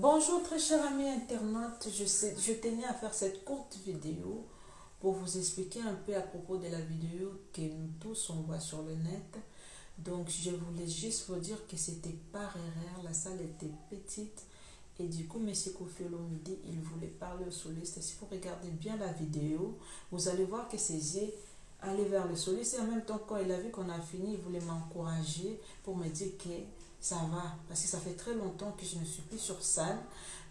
Bonjour très chers amis internautes, je tenais à faire cette courte vidéo pour vous expliquer un peu à propos de la vidéo que nous tous on voit sur le net. Donc je voulais juste vous dire que c'était par erreur, la salle était petite et du coup M. Koffi Olomide il voulait parler au soliste. Si vous regardez bien la vidéo, vous allez voir que ses yeux allaient vers le soliste et en même temps quand il a vu qu'on a fini, il voulait m'encourager pour me dire que ça va, parce que ça fait très longtemps que je ne suis plus sur scène,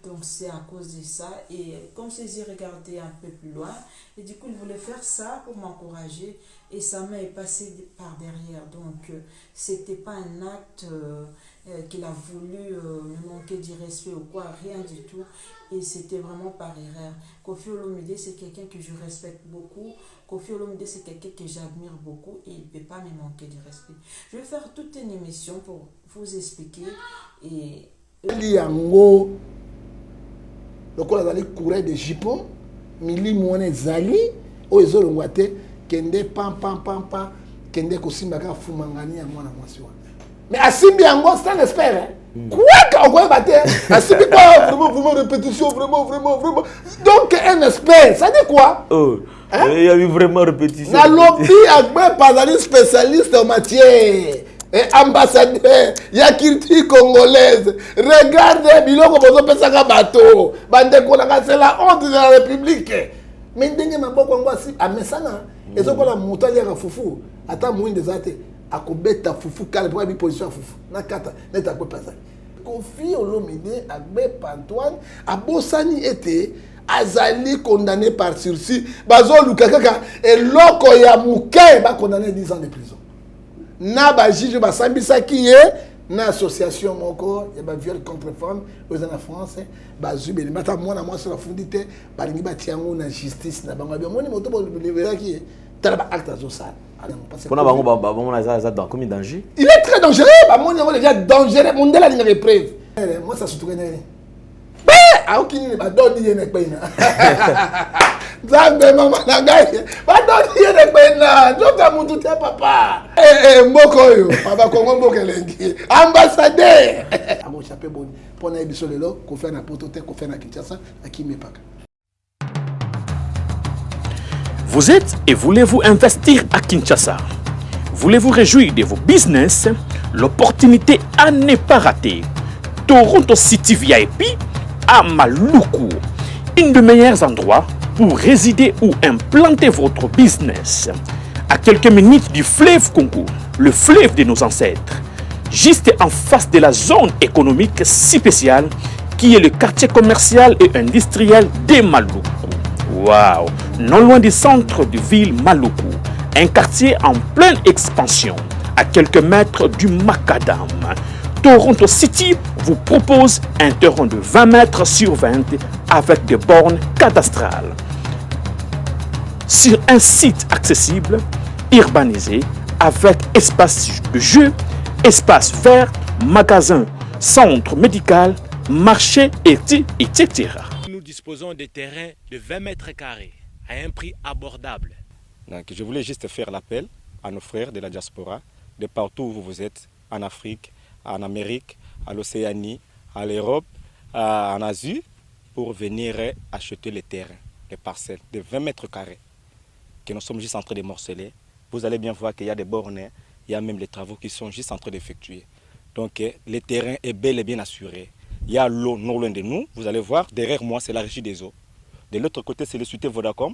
donc c'est à cause de ça. Et comme ses yeux regardaient un peu plus loin, et du coup il voulait faire ça pour m'encourager, et sa main est passée par derrière, donc c'était pas un acte qu'il a voulu me manquer du respect ou quoi, rien du tout, et c'était vraiment par erreur. Koffi Olomide c'est quelqu'un que je respecte beaucoup, Koffi Olomide c'est quelqu'un que j'admire beaucoup, et il ne peut pas me manquer du respect. Je vais faire toute une émission pour vous expliquer et liango lokola zali courant de Japon mili mwana zali oyo ezolongwa te kende pam kende kosimba ka fumangani ya mwana mwasi wana mais asimbi yango c'est un expert quoi on va te asimbi quoi vraiment répétition vraiment donc un expert ça dit quoi il y a eu vraiment répétition na lobby agbe pas spécialiste en matière ambassadeur ya culture congolaise, regardez biloko bozo pesaka bato bandeko na c'est la honte de la République. Mais ndenge maboko ngo asi amesana ezokola moto ya fufu ata mwinde zate akobeta fufu kale pour bi position fufu na kata neta ko pasa Koffi Olomide agbe Antoine abosani ete azali condamné par sursis bazo lukaka eloko ya muke ba condamné 10 ans de prison. Na ba juge ba sambisa ki ye na association moko ya ba viol contre femme aux en France ba zubeli mata mwana mwasi la fundite ba lingi ba tiango na justice na bango moni moto bo libérer ki tala ba acte zo ça pour na bango ba mona za dans comme danger il est très dangereux ba moni ngo déjà dangereux mondela linga repreuve moi ça surtout gagner a okini ba dodi ye ne pena Zambe mama na ngai ba dodi ye ne pena joka mutu te papa mboko yo papa kongo mboka lengi ambassadeur amo chapé boni pona ebiso lelo ko faire na poto te ko faire na Kinshasa akime paka. Vous êtes et voulez-vous investir à Kinshasa? Voulez-vous réjouir de vos business? L'opportunité à ne pas rater. Toronto City VIP à Maluku, un des meilleurs endroits pour résider ou implanter votre business. À quelques minutes du fleuve Congo, le fleuve de nos ancêtres, juste en face de la zone économique si spéciale qui est le quartier commercial et industriel de Maluku. Waouh! Non loin du centre de ville Maluku, un quartier en pleine expansion, à quelques mètres du Macadam. Toronto City vous propose un terrain de 20 mètres sur 20 avec des bornes cadastrales. Sur un site accessible, urbanisé, avec espace de jeu, espace vert, magasin, centre médical, marché, etc. Nous disposons de terrains de 20 mètres carrés à un prix abordable. Donc, je voulais juste faire l'appel à nos frères de la diaspora, de partout où vous êtes, en Afrique, en Amérique, à l'Océanie, à l'Europe, en Asie, pour venir acheter les terrains, les parcelles de 20 mètres carrés que nous sommes juste en train de morceler. Vous allez bien voir qu'il y a des bornes, il y a même les travaux qui sont juste en train d'effectuer. Donc le terrain est bel et bien assuré. Il y a l'eau non loin de nous, vous allez voir, derrière moi c'est la régie des eaux. De l'autre côté c'est le société Vodacom,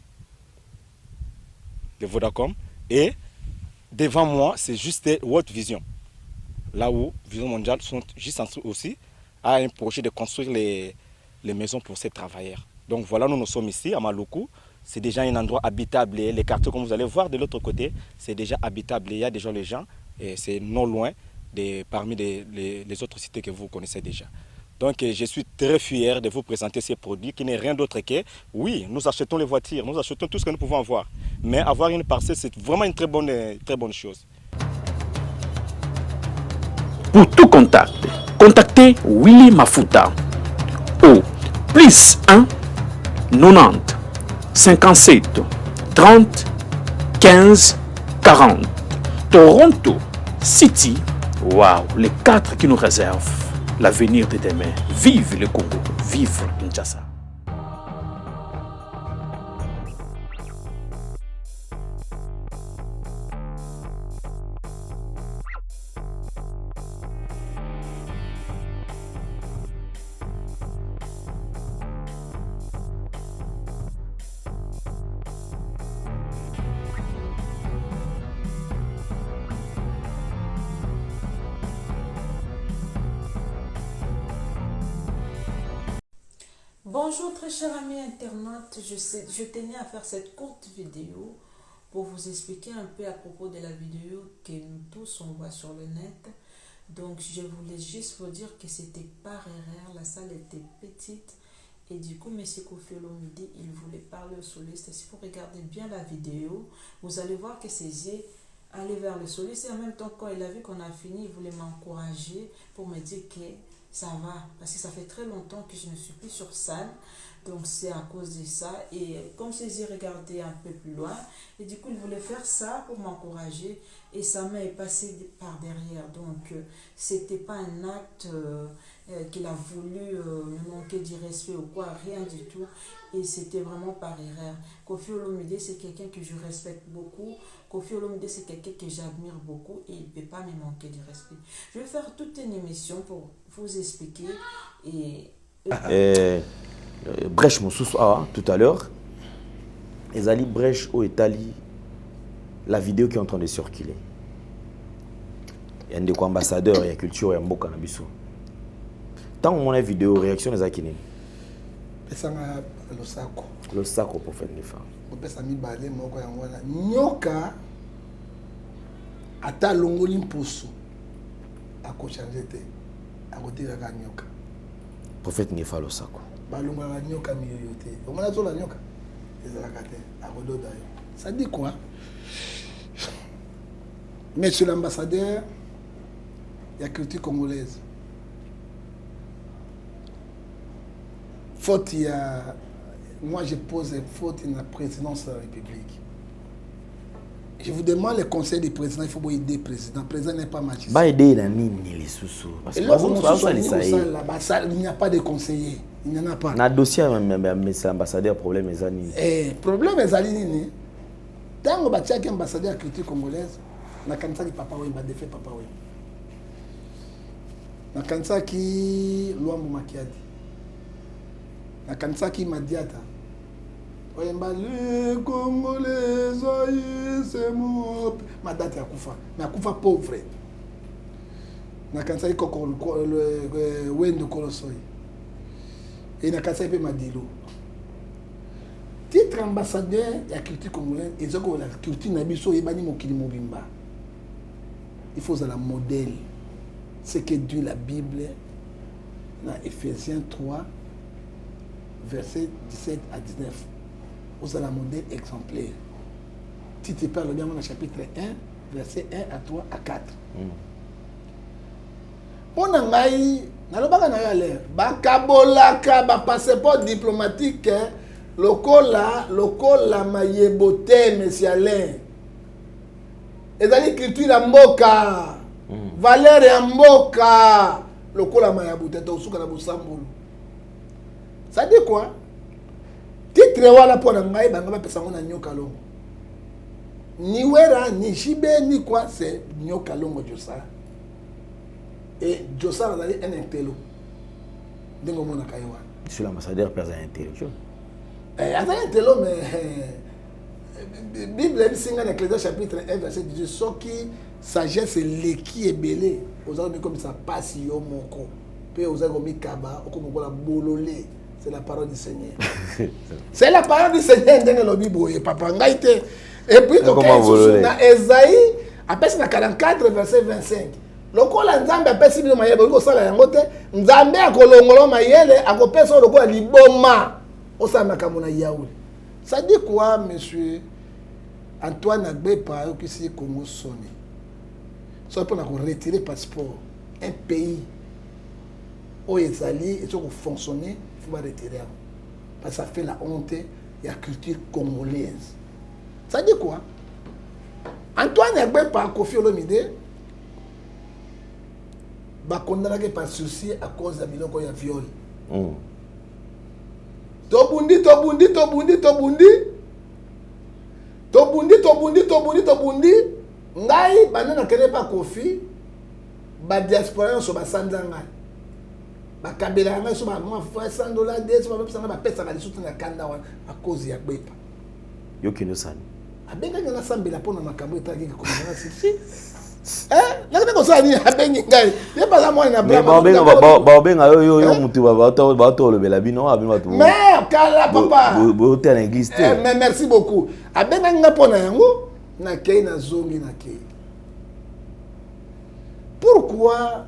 et devant moi c'est juste World Vision. Là où Vision Mondiale sont juste en train aussi à un projet de construire les maisons pour ces travailleurs. Donc voilà, nous sommes ici à Maluku. C'est déjà un endroit habitable. Les quartiers, comme vous allez voir de l'autre côté, c'est déjà habitable. Il y a déjà les gens et c'est non loin parmi les autres cités que vous connaissez déjà. Donc je suis très fier de vous présenter ces produits qui n'est rien d'autre que, oui, nous achetons les voitures, nous achetons tout ce que nous pouvons avoir. Mais avoir une parcelle, c'est vraiment une très bonne chose. Pour tout contact, contactez Willy Mafuta au +1 90 57 30 15 40. Toronto City, waouh, les 4 qui nous réservent l'avenir de demain. Vive le Congo, vive Kinshasa. Bonjour très chers amis internautes, je tenais à faire cette courte vidéo pour vous expliquer un peu à propos de la vidéo que nous tous on voit sur le net. Donc je voulais juste vous dire que c'était pas rare, la salle était petite et du coup M. Koffi Olomide il voulait parler au soliste. Si vous regardez bien la vidéo, vous allez voir que ses yeux allaient vers le soliste et en même temps quand il a vu qu'on a fini, il voulait m'encourager pour me dire que ça va, parce que ça fait très longtemps que je ne suis plus sur scène, donc c'est à cause de ça. Et comme ces yeux regardaient un peu plus loin, et du coup il voulait faire ça pour m'encourager, et sa main est passée par derrière, donc c'était pas un acte qu'il a voulu me manquer du respect ou quoi, rien du tout, et c'était vraiment par erreur. Koffi Olomide c'est quelqu'un que je respecte beaucoup, Koffi Olomide c'est quelqu'un que j'admire beaucoup, et il ne peut pas me manquer du respect. Je vais faire toute une émission pour vous expliquer et brèche mosusu tout à l'heure ezali brèche au Italie la vidéo qui est en train de circuler ya ndeko ambassadeur ya culture ya mboka na biso tant on a vidéo réaction ezaki nini pesanga lo sako pour faire des femmes opesa mibale moko yango wana nyoka ata longoli mposo akochange te akotiraka nyoka prophète Ngefa lo sako balongolaka nyoka miyoyo te omona zola nyoka ezalaka te akododa yo ça dit quoi monsieur l'ambassadeur il y a culture congolaise faute il y a moi je pose faute dans la présidence de la République. Je vous demande le conseil du président, il faut aider le président. Le président n'est pas magistrat. Bah aider la nini les sous-sous. Parce que il n'y a pas de conseiller. Il n'y en a pas. Dans le dossier, monsieur l'ambassadeur, problème est nini. Problème est nini. Tant que tu as un ambassadeur de la culture congolaise, na kanisa ki papa Wemba défait papa Wemba. Na kanisa ki Luambo Makiadi. Na kanisa ki Madiata. Wemba le Congolais c'est mon Madate ya kufa. Mais akufa pauvre. Na kanisa ki kokolo le Wendo Kolosoi. Et na kanisa pe Madilo. Titre ambassadeur de la culture congolaise, et la culture nabiso ebani mokili mobimba. Il faut la modèle. Ce que dit la Bible dans Ephésiens 3, versets 17 à 19. Vous avez la modèle exemplaire. Si tu parles bien dans le chapitre 1, versets 1 à 3 à 4. Pour nangai, nalobaka na yo aller, bakabolaka ba passeport diplomatique lokola mayebote monsieur Alain. Ezali culture ya mboka. Valeur ya mboka lokola mayabote to suka na bosambolo. Ça dit quoi? Titre wala pona ngai banga ba pesa ngona nyoka longo. Ni wera ni shibe ni quoi c'est nyoka longo Josa. Et Josa azali un intello. Dengo mona kaiwa. Monsieur l'ambassadeur pèse un intellectuel. Azali intello mais Bible singa dans Ecclésiaste chapitre 1 verset 18 soki sagesse leki ebele ozali comme ça passe yo moko pe ozali komi kaba okomokola bololé. C'est la parole du Seigneur. C'est la parole du Seigneur ndenge lobi boye papa ngai te. Et puis donc na Esaïe apesi na 44 verset 25. Lokola nzambe apesi bino mayele ko sala yango te nzambe akolongola mayele akopesa lokola liboma osala makambo na Yaoul. Ça dit quoi monsieur Antoine Agbepa qui si Congo sonné. Ça pour retirer passeport un pays où ils allaient et ça fonctionner il faut pas retirer parce que ça fait la honte et la culture congolaise. Ça dit quoi? Antoine Agbepa Koffi Olomide condamné par sursis à cause de biloko ya viol. Tobundi. Ngai bana na kene pa Kofi ba diaspora so ba sanzanga. Ba kabela ngai so ba mo $100 so ba pesa na ba pesa na lisutu na kanda wa a cause ya gbepa. Yo kino sani. Abenga ngana sambela pona makambo etaki ko na sisi. Nakana ko sani abengi ngai. Ye ba la mo na bla. Ba benga yo mutu ba to le bela bino abi matu. Mais kala papa. Bo te na église te. Mais merci beaucoup. Abenga nga pona yango na kei na zongi na kei. Pourquoi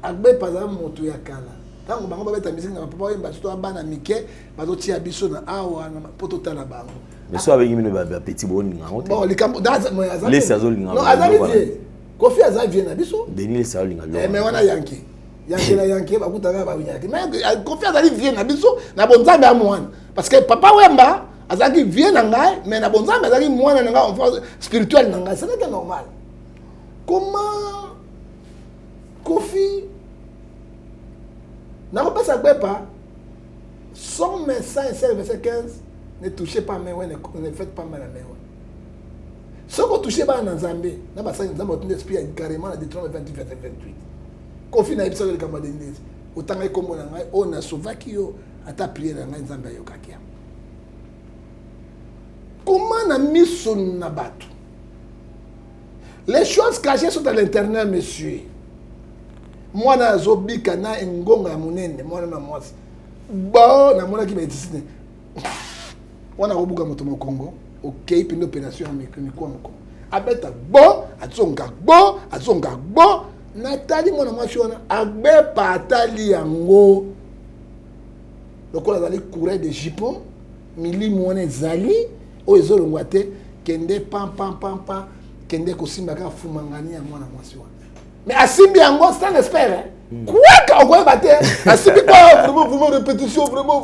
agbe par exemple moto ya kala? Tango bango ba beta musique na papa oyemba to bana mike bazo tia biso na awa na poto tala bango. Mais so avec mino ba petit boninga. Bon likambo daza mo azali. Les azolinga. Non azali vie. Kofi azali vie na biso. Denis les azolinga. Mais wana yanki. Yanki na yanki ba kutanga ba yanki. Mais Kofi azali vie na biso na bonzambe ya mwana. Parce que papa wemba azali vie na ngai mais na bonzambe azali mwana na ngai enfant spirituel na ngai. Ce n'est pas normal. Comment Kofi n'a pas sa pas son message, verset 15, ne touchez pas mes ne faites pas mal à mes si vous ne touchez pas en Zambie, n'a pas ça, nous avons un esprit carrément à Deutéronome 28, verset 28. Kofi n'a pas le Camerounais. Autant que comme on a sauvé qui a ta prière dans les Zambie yokakia. Comment on a mis son nabatou? Les choses cachées sont à l'internet, monsieur. Moi na zobika na ngonga munene mwana na mwasi ba na mwana ki medicine wana obuka moto mo Congo okay pino opération ya miko moko abeta bo azonga bo natali mwana mwasi wana agbe patali yango lokola zali coureur de jipon mili mwana zali o ezolongwa te kende pam kende kosimba ka fumangani ya mwana mwasi wana. Mais Asimbi Ango, c'est un expert. Quoi qu'on va battre? Asimbi quoi? Vraiment, répétition, vraiment.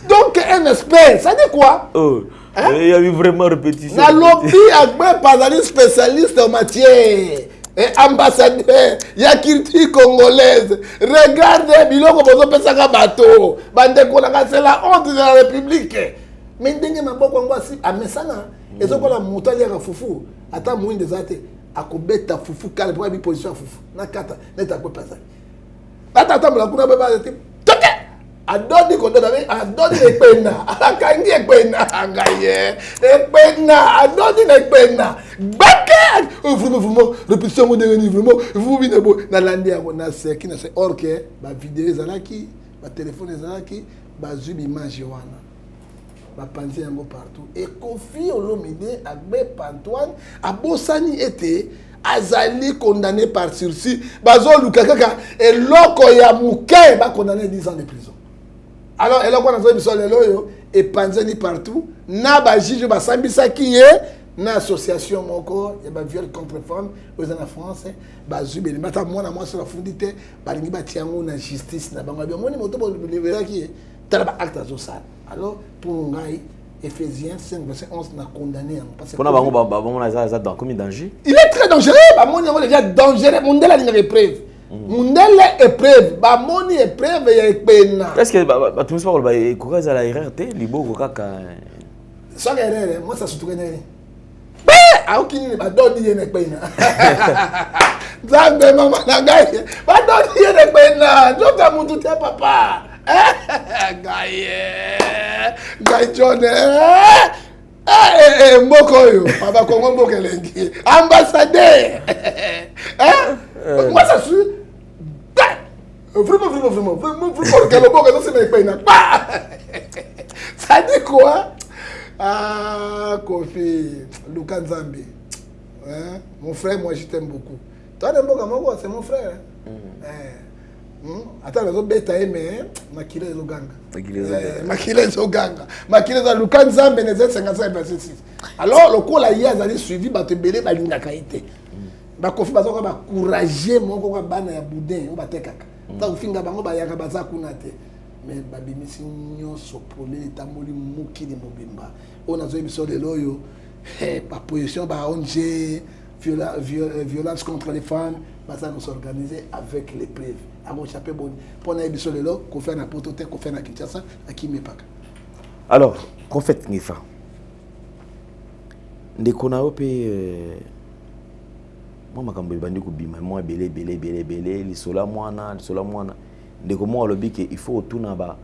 Donc, un expert, ça dit quoi? Il y a eu vraiment répétition. Na lobby Agbe Pazali spécialiste en matière. Et ambassadeur, Yakirti congolaise. Regardez, biloko bozo pesaka bateau. Bande konanga, c'est la honte de la République. Mais ndenge maboko ngo asi amesana. Ezokola mutali ya fufu. Ata muinde zate. Akobeta fufu kale pour une position fufu na kata neta ko pasa ata tambula kuna baba ati toke adodi ko do dabe adodi ekpena akangi ekpena angaye ekpena adodi ekpena bake vraiment répétition mo devenu vraiment vous bien beau na landi yango na seki na se orke ba vidéo zalaki ba téléphone zalaki ba zubi image wana bapanzi yango partout et Kofi Olomide Agbe Antoine abosani été azali condamné par sursis bazo lukaka et loko ya muke ba condamné 10 ans de prison. Alors eloko na zo biso lelo yo et panzani partout na ba juge ba sambisa kiye na association moko ya ba viol contre femme aux en France ba zubi ni mata mwana mwasi la fundite ba lingi ba tiango na justice na bango moni moto bo libérer qui talaba acte azosala. Alors pour ngai Ephésiens 5 verset 11 n'a condamné parce que pour na dans combien danger? Il est très dangereux. Ba moni yango déjà dangereux mundela linga épreuve. Mundela épreuve ba moni épreuve ya ekpena. Est-ce que ba tout ça ba courage à la RRT liboko kaka ça erreur moi ça surtout nene. A okini ba dodi yene ekpena. Zambe mama na ngai ba dodi yene ekpena. Joka mutu te papa. Gaye John mboko yo papa Kongo mboko lengi ambassadeur moi ça suis vraiment que le mboko ça c'est pas ça dit quoi Kofi Luka Nzambe mon frère moi je t'aime beaucoup toi de mboko c'est mon frère attends les autres bêta mais makile zoganga makile za Luka Nzambe ne 55 verset 6 alors le ko la hier azali suivi ba te belé ba linga kaité ba Kofi ba soka ba courager moko ka bana ya boudin o ba tekaka ta ufinga bango ba yaka baza kuna te mais ba bimisi nyoso polé tamboli muki de mobimba on a zo biso de loyo pa position ba onje violence contre les femmes ça nous s'organiser avec les preuves. À mon chapeau, pour nous émission de l'eau, qu'on fait un prototype, qu'on fait un Kinshasa, à qui me pas. Alors, qu'on fait Nifa. Dès qu'on a moi makambo bandi ko bima moi belé les sola moi dès que moi le bique il faut tout na ba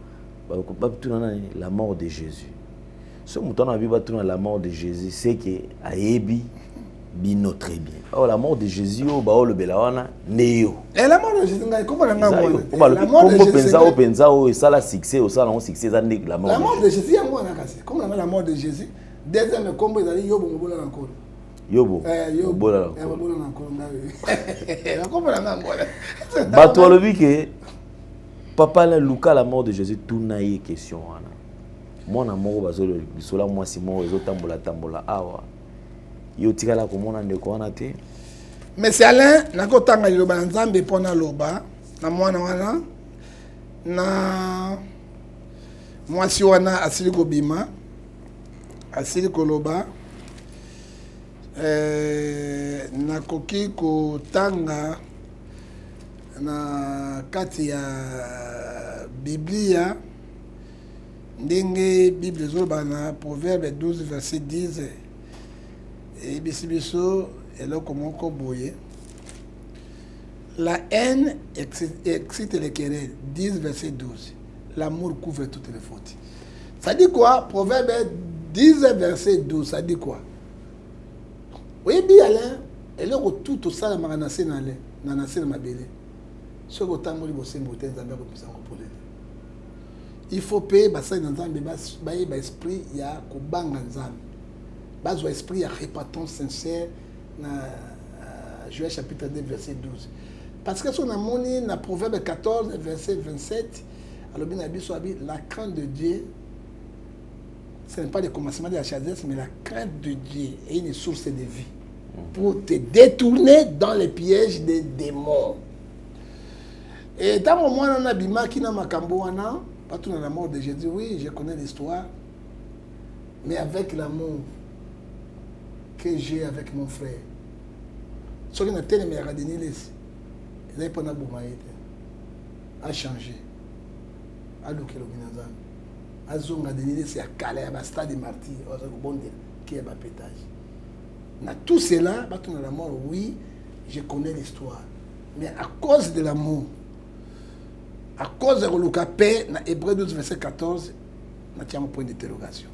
tout na la mort de Jésus. Ce mouton a vu ba tout na la mort de Jésus, c'est que ayebi bino très bien. Oh la mort de Jésus o ba o le belawana neo. Et la mort de Jésus comment on a la mort de Jésus penza o ça la succès o ça la succès ça n'est la mort. La mort de Jésus y a moi na kasi. Comment on a la mort de Jésus? Deuxième combo ils allaient yobo ngobola encore. Yobo. Yobo. Bato le que papa la Luca la mort de Jésus tout naïe question wana. Moi na mort bazolo bisola moi si mort zo tambola awa. Yo tikala ko mona ndeko wana te. Mais c'est Alain nako tanga liloba nzambe pona loba na mwana wana na mwasi wana asili ko bima asili ko loba nakoki kotanga na kati ya Biblia ndenge Bible zoba na Proverbe 12 verset 10 et bisibiso eloko moko boye la haine excite les querelles 10 verset 12 l'amour couvre toutes les fautes. Ça dit quoi? Proverbe 10 verset 12 ça dit quoi? Oui, bien, Alain, elle est tout ça, la maranacée dans l'air, dans la scène mabélé. Ce que tu as dit, c'est que il faut payer, ça dans l'esprit, il y a Kubanga Nzam. Bas esprit, il y a repentance sincère dans Joël chapitre 2, verset 12. Parce que si on a monné dans Proverbe 14, verset 27, alors la crainte de Dieu, ce n'est pas le commencement de la sagesse, mais la crainte de Dieu est une source de vie pour te détourner dans les pièges des démons. Et dans le moment où on a bima qui n'a makambo wana, pas tout dans la mort de Jésus, oui, je connais l'histoire, mais avec l'amour que j'ai avec mon frère. Ce qui n'a pas été à Denis, il n'a pas a changé. A loqué le binazan. Azonga Denis, c'est à Calais, à Stade de Martyr, qui est à pétage. Dans tout cela, dans la mort, oui, je connais l'histoire. Mais à cause de l'amour, à cause de l'Oukapé, dans Hébreu 12, verset 14, je tiens un point d'interrogation.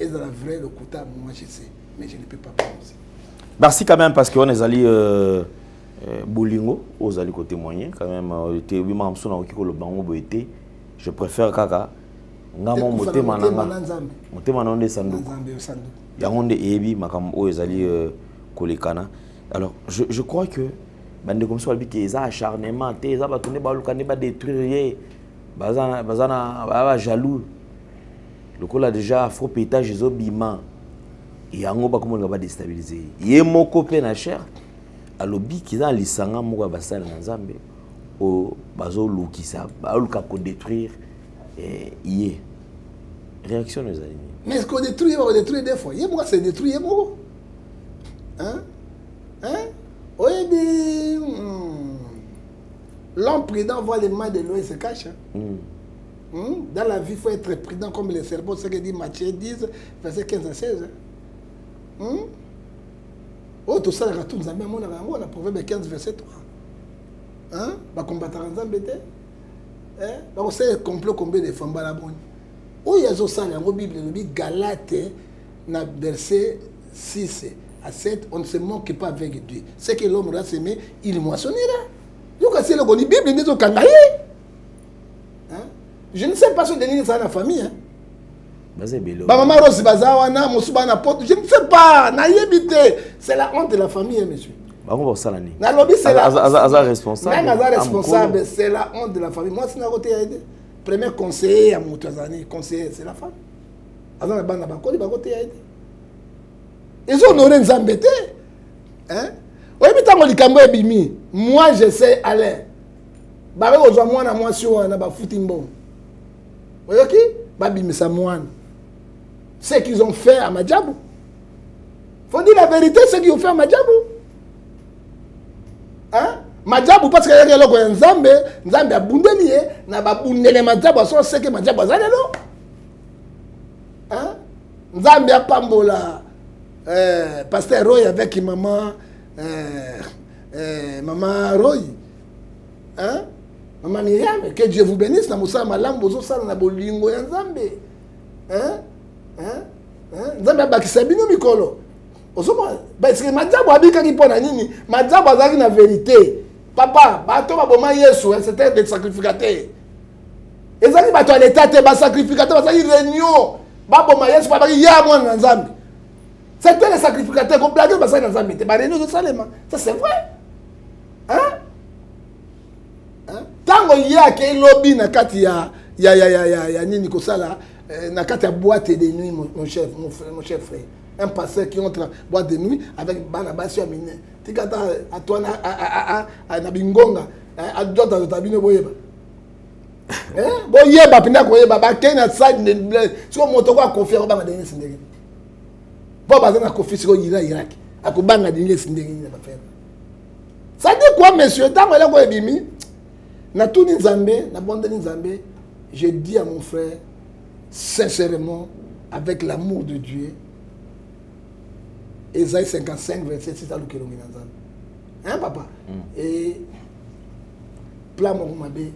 Et dans la vraie, le Kouta, moi je sais, mais je ne peux pas prononcer. Merci quand même parce qu'on est allé Boulingo, aux allés témoigner quand même. Je préfère Kaka. Ngamo motema nanga sanduku yangonde ebi makambo ezali kolekana. Alors je crois que bande comme ça albité eza acharnement te eza batonde balukane ba détruire bazana ba jaloux lokola déjà faux pétage ezo bima yango ba komonga ba déstabiliser ye moko pe na cher alobi kiza lisanga moko basala na Nzambe o bazo lukisa ba luka ko détruire hier. Réaction nos amis. Mais ce qu'on détruit, on détruit des fois. Moi, c'est détruit, moi. Hein? Oui, bien. L'homme prudent voit les mains de l'eau et se cache. Dans la vie, il faut être prudent comme les serpents, ce que dit Matthieu 10, verset 15 à 16. Oh, tout ça, nous avons on a Proverbe 15, verset 3. Hein? Va combattre en Zambété. On sait complot combien de femmes la bonne. Où il y a ça dans la Bible, le Galate, verset 6 à 7, on ne se moque pas avec Dieu. C'est que l'homme va s'aimer, il moissonnera. Donc, c'est le Bible, il dit au Kangaï. Je ne sais pas si c'est dans la famille. Maman Rose Bazawana, Moussouba pote, je ne sais pas. C'est la honte de la famille, monsieur. C'est la responsable, c'est la honte de la famille. Moi, c'est la honte. Premier conseiller à Moutazani, conseiller, c'est la femme. Ils ont honoré Nzambete. Moi, je sais aller. Moi, ce qu'ils ont fait à Madjabou. Faut dire la vérité, ce qu'ils ont fait à Madjabou. Madjabu parce que y a loko nzambe abundeli na babundele madjabu so seke madjabu azalelo. Hein? Nzambe apambola pasteur Roy avec maman maman Roy. Hein? Maman Myriam, que Dieu vous bénisse na musala malamu bozo sala na bolingo ya nzambe. Hein? Hein? Nzambe abakisa bino mikolo. Parce que madjabu abika ki pona nini? Madjabu azaki na vérité. Papa, bato baboma Yesu, c'était des sacrificateurs. Ezali bato à l'état te ba sacrificateurs, bazali réunion. Baboma Yesu papa ya mwana nzambe. C'était les sacrificateurs qu'on blague ba sa nzambe. Te ba réunion de Salema. Ça c'est vrai. Hein? Hein? Tango ya ke lobby na kati ya nini ko sala na kati ya boîte de nuit mon chef frère. Un pasteur qui entre boîte de nuit avec Banabasi Amine. Tikata à toi na bingonga à dota de tabine boyeba. Boyeba pinda koyeba ba kena side de so motoko a confier ko banga de sindegi. Bo bazana confier ko Irak. Akubanga de sindegi na ba faire. Ça dit quoi monsieur tant que ko ebimi na tout Nzambe na bonde Nzambe, je dis à mon frère sincèrement avec l'amour de Dieu. Esaïe 55, verset 6 à l'Ukelongi Nanzan. Hein, papa? Et plan Mokoumabé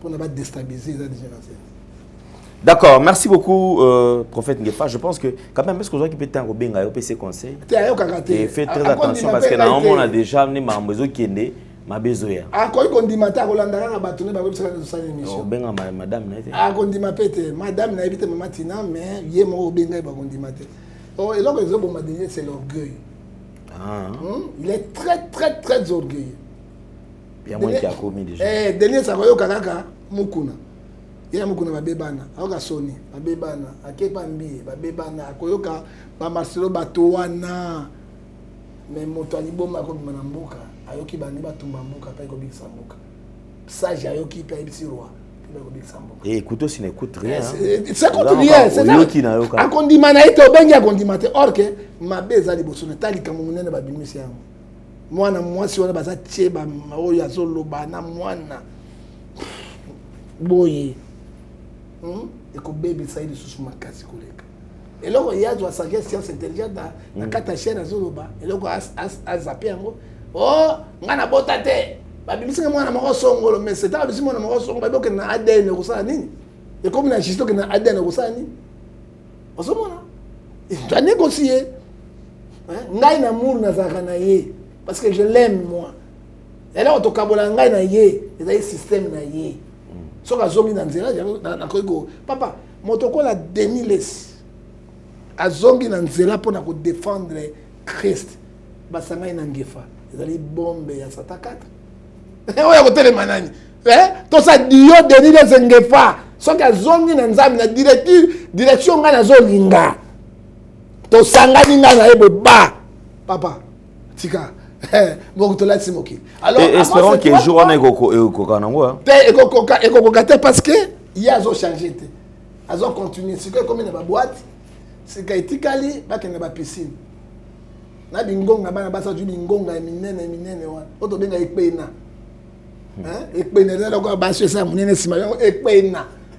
pour ne pas déstabiliser les générations. D'accord, merci beaucoup, prophète Ngefa. Je pense que quand même, est-ce que vous avez peut-être un benga au PC conseil? Et faites très attention parce que normalement on a déjà amené ma maison qui est née. Ma besoya. Ah, quand on dit matin, on a battu ba website de cette émission. Benga madame na été. Ah, on dit ma pète, madame na évité matina mais yé mo benga ba on dit matin. Oh, et là, c'est l'orgueil. Il est très orgueilleux. Il y a moins qui a commis déjà. Dernier, ça va y avoir Mukuna. Il y a Mukuna, Babébana, Agasoni, Babébana, Akepambi, Babébana, Akoyoka, Marcelo Batoana. Mais Motanibo Mako Manamboka, Ayoki Baniba Tumbamboka, Paiko Big Samboka. Sage Ayoki Paibisiroi. Et écoute aussi n'écoute rien. C'est contre rien. C'est ça. A condimana ete obengi a condimate. Or que ma beza li bosone tali kamunene ba bimisi yango. Mwana mwasi wana baza cheba oyo azolo bana mwana. Boye. Eko baby saidi susu makasi koleka. Eloko yazo asage science intelligente na kata chaîne azolo ba. Eloko azapi yango. Oh, ngana bota te. Babimisi mwana moko songolo mais c'est ta bimisi mwana moko songolo baboke na ADN ko sa nini et comme na jisto que na ADN ko sa nini osomona tu as négocié ngai na mour na zaka na ye parce que je l'aime moi et là to kabola ngai na ye ezali système na ye soka zongi na nzela na koiko papa motoko la Deniles azongi na nzela pona ko défendre Christ basanga na Ngefa ezali bombe ya satakata. Oya kotele manani to sa dio Deniles Ngefa soki azongi na nzambe na direction nga na zolinga to sangani nga na ebo ba papa tika bon to la simoki alors espérons que jour on ekoka nango te ekoka te parce que il a zo changer te azo continuer c'est comme na ba boîte c'est ka itikali ba kena ba piscine na bingonga bana basa ju bingonga minene wa oto benga ekpena ekpena ndio kwa basi sa munene sima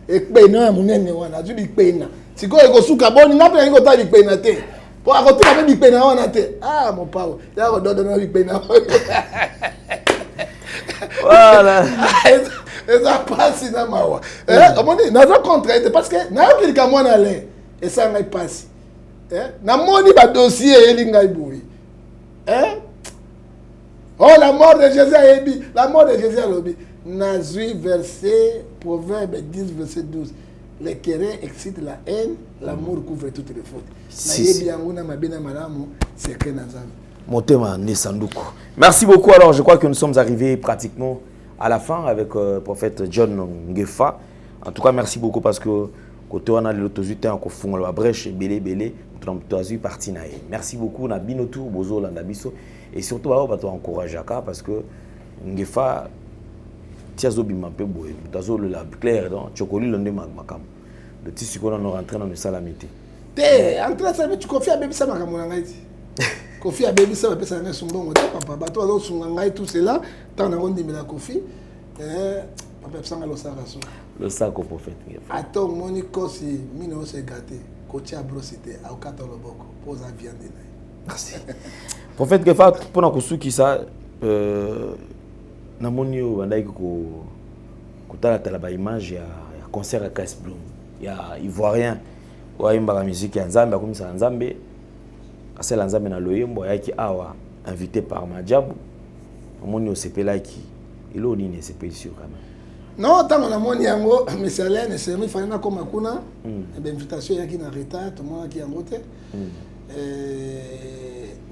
ekpena munene wana ju ekpena siko ekosuka boni ngape ngiko ta ekpena te po akoteka pe ekpena wana te ah mon pao ya ko dodo na ekpena voilà eza pasi na mawa omoni naza contre parce que na yo kilika mwana le esa ngai pasi na moni ba dossier elinga iboui oh, la mort de Jésus a ébi. La mort de Jésus a lobby. Nazui, verset, Proverbe 10, verset 12. Les querelles excitent la haine, l'amour couvre toutes les fautes. Merci beaucoup. Alors, je crois que nous sommes arrivés pratiquement à la fin avec le prophète John Ngefa. En tout cas, merci beaucoup parce que côté on a l'autosuité en confond la brèche belé parti naé. Merci beaucoup na binotou bozo landa biso et surtout ba to encourager parce que Ngefa tiazo bima pe boye tazo le la clair donc chokoli londe makam de tissu qu'on on rentré dans le salamité. Te entrer ça tu confies à bébé ça makam na ngaiti. Kofi a baby ça va passer un songo papa bato azo sunga ngai tout cela tant na rondi mela Kofi papa sanga lo sara so le sac au prophète. Attends moni kosi mino se gâté kotia brosité au kato loboko pose à viande. Merci. Prophète Ngefa pour na kusuki ça na moni yo bandai ko kutala tala ba image ya concert à Casse Bloom ya ivoirien wa imba la musique ya Nzambe akomisa Nzambe asala Nzambe na loyembo yaki awa invité par Madjabou moni o sepelaki ilo nini sepelisi quand même. Non, tant on a mon yango, mais c'est l'air, c'est il fallait na comme kuna, invitation yaki na retard, tout le monde qui en route.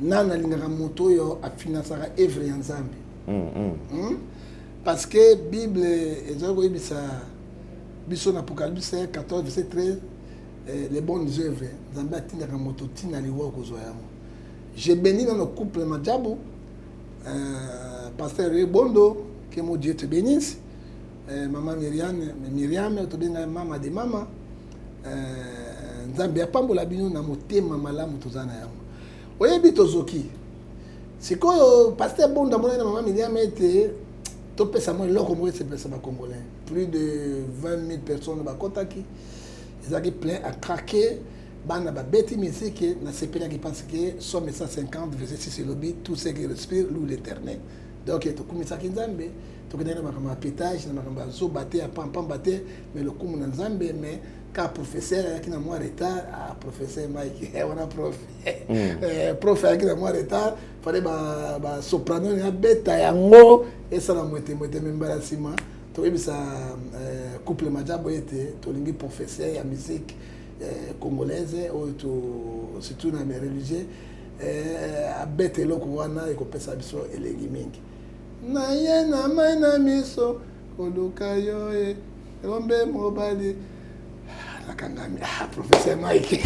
Nana lingara moto yo a financera œuvre ya Nzambe. Parce que Bible ezo ibisa biso na Apocalypse 14 verset 13 les bonnes œuvres Nzambe atinaka moto tina liwa ko zoya. J'ai béni dans le couple Madjabou pasteur Bondo, que mon Dieu te bénisse. Maman Myriam, tu bien maman de maman. Nzambe apambola bino na motema malamu tozana yango. Oyebi tozoki. Sikoyo pasteur Bonda mona na maman Myriam était to pesa mo loko mo se pesa ba congolais. Plus de 20 000 personnes ba kotaki. Ils avaient plein à craquer. Bana ba beti musique na sepena qui pense que somme 150 verset 6 lobby tout ce qui respire loue l'Éternel. Donc to kumisa kinzambe. Donc, il y a un pétage, il y a un zo batté, un batté, mais le coup, il y a un Zambé, mais quand professeur, il y a un retard, professeur Mike, on a prof, il y a un retard, il fallait un soprano, il y a un bêta, il y a un mot, et ça, il y a un embarrassement. Donc, il y a un couple Madjabou, il y a un professeur, il y a une musique congolaise, surtout dans les religieux, un bêta, il y a un bêta, il y a na ye na mai na miso koluka yo e rombe mobali nakangami professeur Mike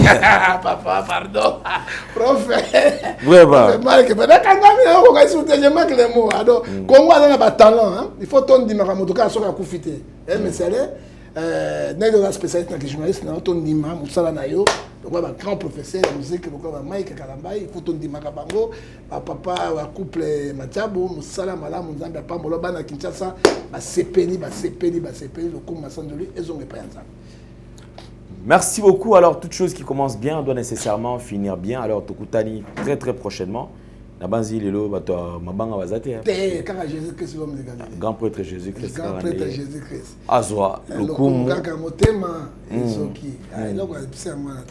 papa pardon prof vraiment Mike mais nakangami ko ka soutenir je manque les mots ado Congo a ba talent il faut ton di maka motoka soka kufite mais c'est n'est pas spécialiste na journaliste na ton di ma musala na yo donc un grand professeur de musique donc Mike Kalamba il faut ton di maka bango papa wa couple Madjabou musala malamu Nzambe apambola bana Kinshasa ba sepeni le coup masan de lui ezonge pa yanza. Merci beaucoup. Alors toute chose qui commence bien doit nécessairement finir bien. Alors Tokutani très très prochainement. Nabanzi lelo bato mabanga bazate. Quand Jésus-Christ l'homme de Galilée. Grand prêtre Jésus-Christ. Grand prêtre Jésus-Christ. Azwa lokumu.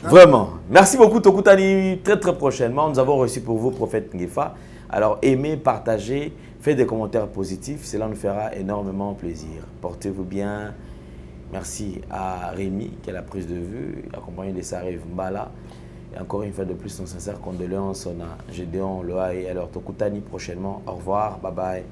Vraiment. Merci beaucoup Tokutani. Très très prochainement, nous avons reçu pour vous prophète Ngefa. Alors aimez, partagez, faites des commentaires positifs, cela nous fera énormément plaisir. Portez-vous bien. Merci à Rémi qui a la prise de vue, accompagné de Sarah Mbala. Et encore une fois de plus, nos sincères condoléances à Gédéon Loaï. Alors Tokutani prochainement. Au revoir, bye bye.